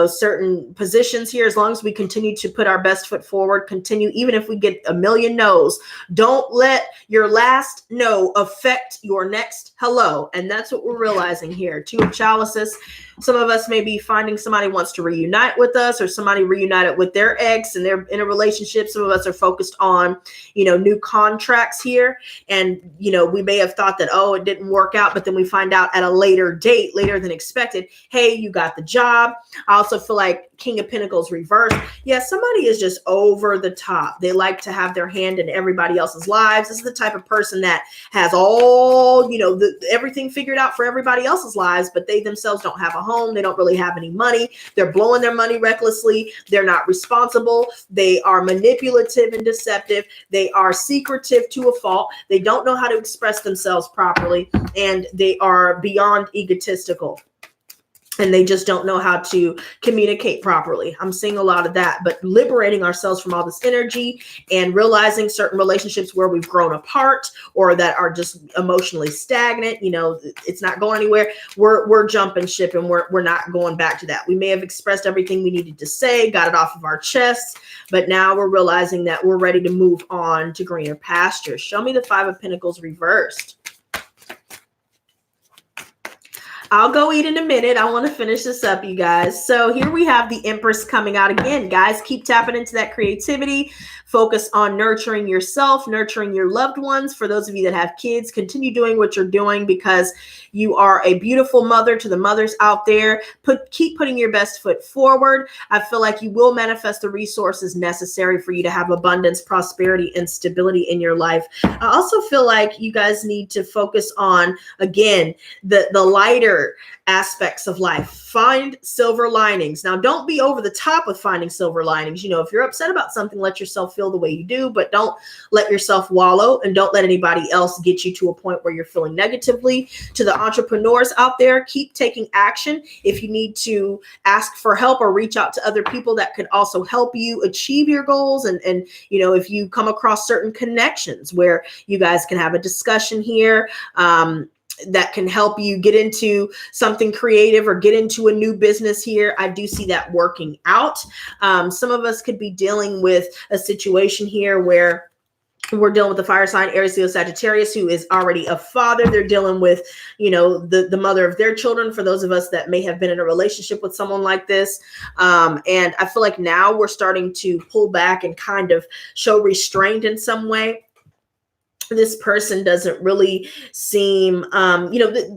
certain positions here, as long as we continue to put our best foot forward, continue, even if we get a million no's, don't let your last no affect your next hello. And that's what we're realizing here. Two of Chalices. Some of us may be finding somebody wants to reunite with us, or somebody reunited with their ex and they're in a relationship. Some of us are focused on, new contracts here. And, we may have thought that, oh, it didn't work out, but then we find out at a later date, later than expected, hey, you got the job. I also feel like King of Pentacles reversed. Yeah, somebody is just over the top. They like to have their hand in everybody else's lives. This is the type of person that has all, everything figured out for everybody else's lives, but they themselves don't have a home. They don't really have any money. They're blowing their money recklessly. They're not responsible. They are manipulative and deceptive. They are secretive to a fault. They don't know how to express themselves properly, and they are beyond egotistical. And they just don't know how to communicate properly. I'm seeing a lot of that, but liberating ourselves from all this energy and realizing certain relationships where we've grown apart or that are just emotionally stagnant, it's not going anywhere. We're jumping ship, and we're not going back to that. We may have expressed everything we needed to say, got it off of our chests, but now we're realizing that we're ready to move on to greener pastures. Show me the Five of Pentacles reversed. I'll go eat in a minute. I want to finish this up, you guys. So here we have the Empress coming out again. Guys, keep tapping into that creativity. Focus on nurturing yourself, nurturing your loved ones. For those of you that have kids, continue doing what you're doing, because you are a beautiful mother to the mothers out there. Keep putting your best foot forward. I feel like you will manifest the resources necessary for you to have abundance, prosperity, and stability in your life. I also feel like you guys need to focus on, again, the lighter aspects of life. Find silver linings. Now, don't be over the top with finding silver linings. If you're upset about something, let yourself feel the way you do, but don't let yourself wallow, and don't let anybody else get you to a point where you're feeling negatively. To the entrepreneurs out there, keep taking action. If you need to ask for help or reach out to other people that could also help you achieve your goals, and if you come across certain connections where you guys can have a discussion here, that can help you get into something creative or get into a new business here, I do see that working out. Some of us could be dealing with a situation here where we're dealing with the fire sign Aries, Leo, Sagittarius, who is already a father. They're dealing with, the mother of their children, for those of us that may have been in a relationship with someone like this. And I feel like now we're starting to pull back and kind of show restraint in some way. This person doesn't really seem,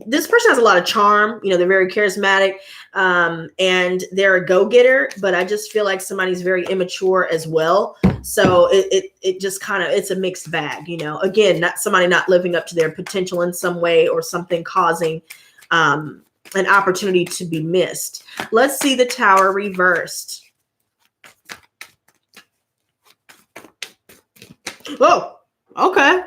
this person has a lot of charm. They're very charismatic, and they're a go-getter, but I just feel like somebody's very immature as well. So it just kind of, it's a mixed bag, again, not living up to their potential in some way, or something causing, an opportunity to be missed. Let's see the Tower reversed. Oh, okay.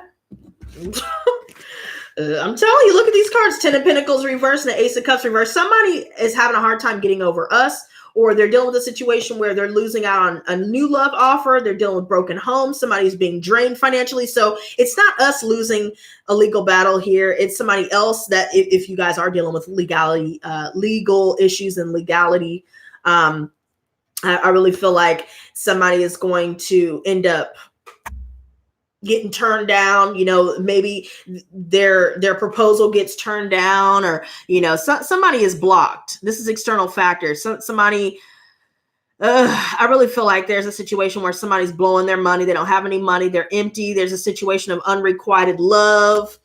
I'm telling you, look at these cards. Ten of Pentacles reversed and the Ace of Cups reversed. Somebody is having a hard time getting over us, or they're dealing with a situation where they're losing out on a new love offer. They're dealing with broken homes. Somebody's being drained financially. So it's not us losing a legal battle here. It's somebody else that, if you guys are dealing with legality, legal issues and legality, I really feel like somebody is going to end up getting turned down. Maybe their proposal gets turned down, or somebody is blocked. This is external factors. Somebody, I really feel like there's a situation where somebody's blowing their money. They don't have any money. They're empty. There's a situation of unrequited love.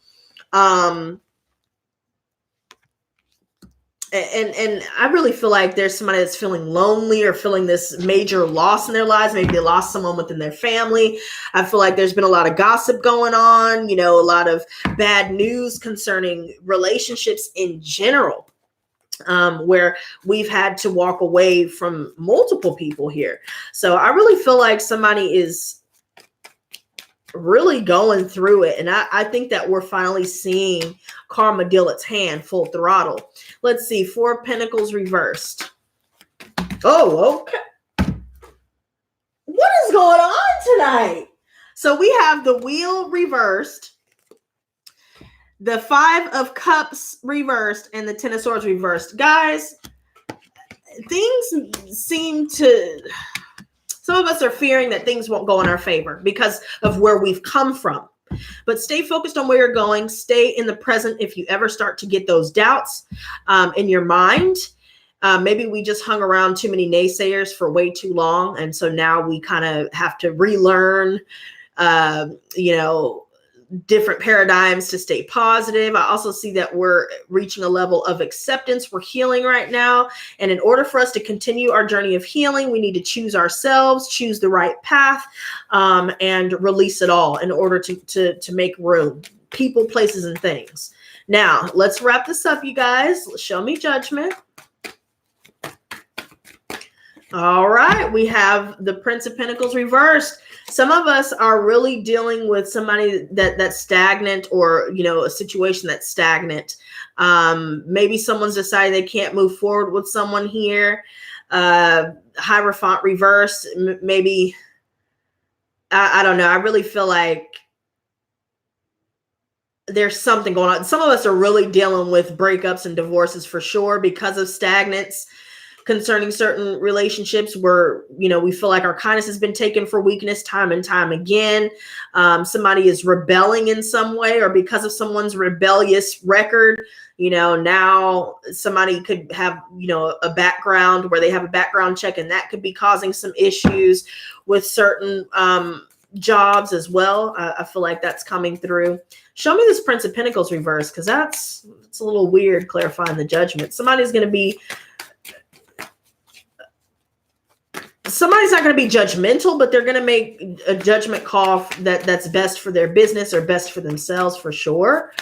and I really feel like there's somebody that's feeling lonely or feeling this major loss in their lives. Maybe they lost someone within their family. I feel like there's been a lot of gossip going on, you know, a lot of bad news concerning relationships in general, where we've had to walk away from multiple people here. So I really feel like somebody is really going through it. And I think that we're finally seeing karma deal its hand full throttle. Let's see. 4 of Pentacles reversed. Oh, okay. What is going on tonight? So we have the Wheel reversed, the 5 of Cups reversed, and the 10 of Swords reversed. Guys, things seem to... Some of us are fearing that things won't go in our favor because of where we've come from. But stay focused on where you're going. Stay in the present if you ever start to get those doubts in your mind. Maybe we just hung around too many naysayers for way too long. And so now we kind of have to relearn, you know, different paradigms to stay positive. I also see that we're reaching a level of acceptance. We're healing right now. And in order for us to continue our journey of healing, we need to choose ourselves, choose the right path, and release it all in order to make room. People, places, and things. Now, let's wrap this up, you guys. Show me judgment. All right. We have the Prince of Pentacles reversed. Some of us are really dealing with somebody that's stagnant, or, you know, a situation that's stagnant. Maybe someone's decided they can't move forward with someone here. Hierophant reversed. Maybe, I don't know. I really feel like there's something going on. Some of us are really dealing with breakups and divorces for sure because of stagnance concerning certain relationships where, you know, we feel like our kindness has been taken for weakness time and time again. Somebody is rebelling in some way, or because of someone's rebellious record, you know, now somebody could have, you know, a background where they have a background check, and that could be causing some issues with certain jobs as well. I feel like that's coming through. Show me this Prince of Pentacles reverse, because it's a little weird clarifying the judgment. Somebody's not going to be judgmental, but they're going to make a judgment call that's best for their business or best for themselves for sure.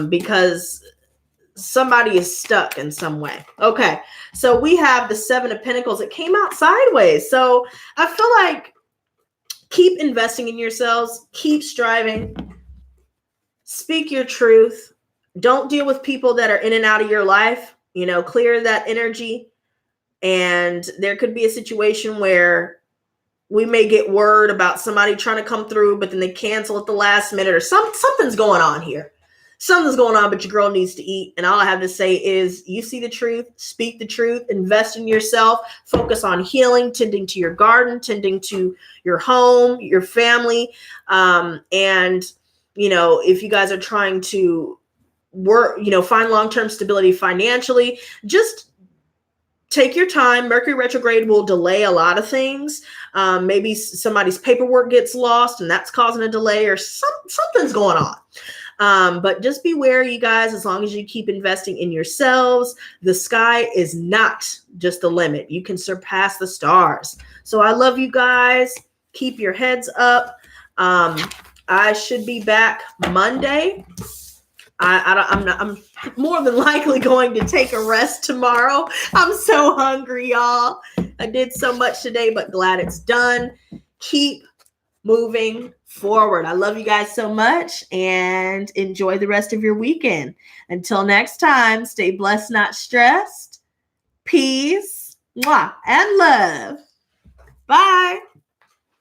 Because somebody is stuck in some way. Okay. So we have the 7 of Pentacles. It came out sideways. So I feel like keep investing in yourselves, keep striving, speak your truth. Don't deal with people that are in and out of your life, you know, clear that energy. And there could be a situation where we may get word about somebody trying to come through, but then they cancel at the last minute, or something's going on here. Something's going on, but your girl needs to eat. And all I have to say is you see the truth, speak the truth, invest in yourself, focus on healing, tending to your garden, tending to your home, your family. And, you know, if you guys are trying to work, you know, find long-term stability financially, just take your time. Mercury retrograde will delay a lot of things. Maybe somebody's paperwork gets lost and that's causing a delay, or something's going on. But just beware, you guys, as long as you keep investing in yourselves, the sky is not just the limit. You can surpass the stars. So I love you guys. Keep your heads up. I should be back Monday. I'm more than likely going to take a rest tomorrow. I'm so hungry, y'all. I did so much today, but glad it's done. Keep moving forward. I love you guys so much, and enjoy the rest of your weekend. Until next time, stay blessed, not stressed. Peace, mwah, and love. Bye.